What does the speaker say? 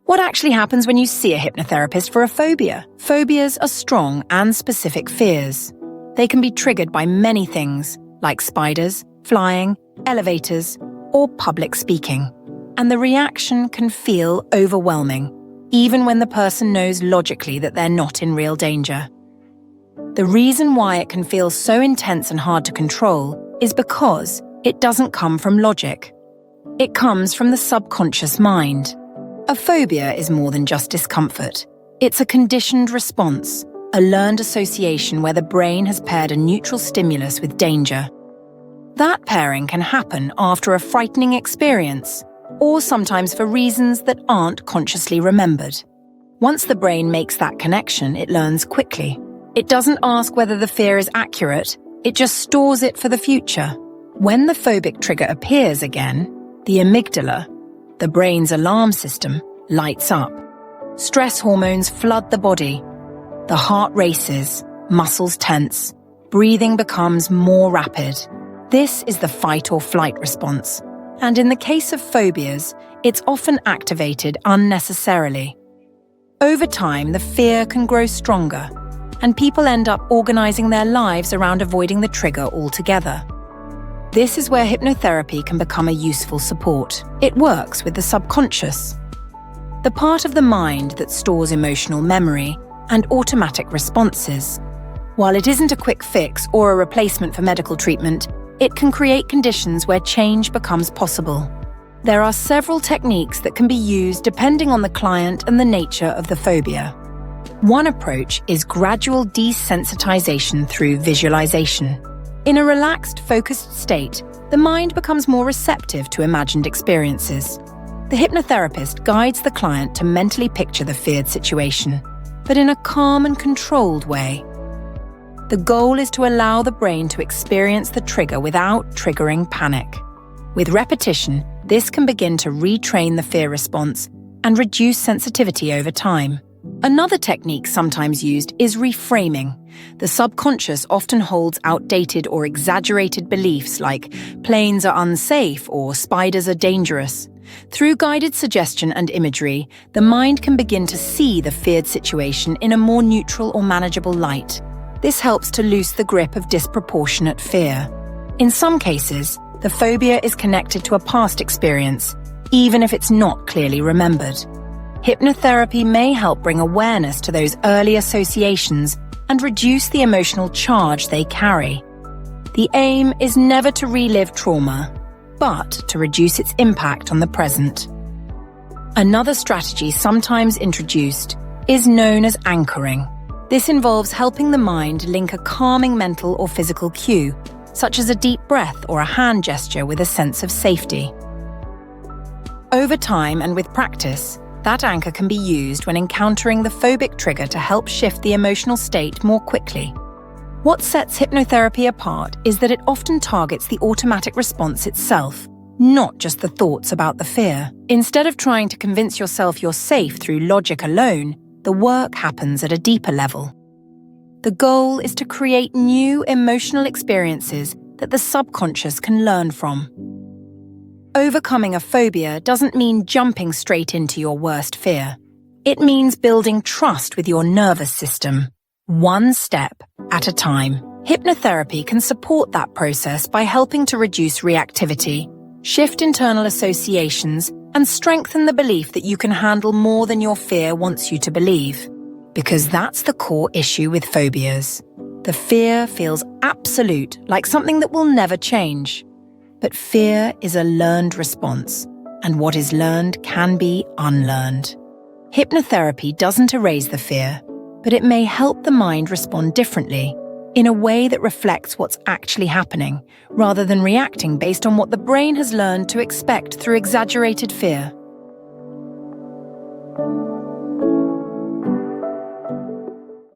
What actually happens when you see a hypnotherapist for a phobia? Phobias are strong and specific fears. They can be triggered by many things, like spiders, flying, elevators, or public speaking. And the reaction can feel overwhelming, even when the person knows logically that they're not in real danger. The reason why it can feel so intense and hard to control is because it doesn't come from logic. It comes from the subconscious mind. A phobia is more than just discomfort. It's a conditioned response, a learned association where the brain has paired a neutral stimulus with danger. That pairing can happen after a frightening experience, or sometimes for reasons that aren't consciously remembered. Once the brain makes that connection, it learns quickly. It doesn't ask whether the fear is accurate, it just stores it for the future. When the phobic trigger appears again, the amygdala, the brain's alarm system, lights up. Stress hormones flood the body. The heart races, muscles tense, breathing becomes more rapid. This is the fight or flight response. And in the case of phobias, it's often activated unnecessarily. Over time, the fear can grow stronger, and people end up organizing their lives around avoiding the trigger altogether. This is where hypnotherapy can become a useful support. It works with the subconscious, the part of the mind that stores emotional memory and automatic responses. While it isn't a quick fix or a replacement for medical treatment, it can create conditions where change becomes possible. There are several techniques that can be used depending on the client and the nature of the phobia. One approach is gradual desensitization through visualization. In a relaxed, focused state, the mind becomes more receptive to imagined experiences. The hypnotherapist guides the client to mentally picture the feared situation, but in a calm and controlled way. The goal is to allow the brain to experience the trigger without triggering panic. With repetition, this can begin to retrain the fear response and reduce sensitivity over time. Another technique sometimes used is reframing. The subconscious often holds outdated or exaggerated beliefs like planes are unsafe or spiders are dangerous. Through guided suggestion and imagery, the mind can begin to see the feared situation in a more neutral or manageable light. This helps to loose the grip of disproportionate fear. In some cases, the phobia is connected to a past experience, even if it's not clearly remembered. Hypnotherapy may help bring awareness to those early associations and reduce the emotional charge they carry. The aim is never to relive trauma, but to reduce its impact on the present. Another strategy sometimes introduced is known as anchoring. This involves helping the mind link a calming mental or physical cue, such as a deep breath or a hand gesture, with a sense of safety. Over time and with practice, that anchor can be used when encountering the phobic trigger to help shift the emotional state more quickly. What sets hypnotherapy apart is that it often targets the automatic response itself, not just the thoughts about the fear. Instead of trying to convince yourself you're safe through logic alone, the work happens at a deeper level. The goal is to create new emotional experiences that the subconscious can learn from. Overcoming a phobia doesn't mean jumping straight into your worst fear. It means building trust with your nervous system, one step at a time. Hypnotherapy can support that process by helping to reduce reactivity, shift internal associations, and strengthen the belief that you can handle more than your fear wants you to believe. Because that's the core issue with phobias. The fear feels absolute, like something that will never change. But fear is a learned response, and what is learned can be unlearned. Hypnotherapy doesn't erase the fear, but it may help the mind respond differently, in a way that reflects what's actually happening, rather than reacting based on what the brain has learned to expect through exaggerated fear.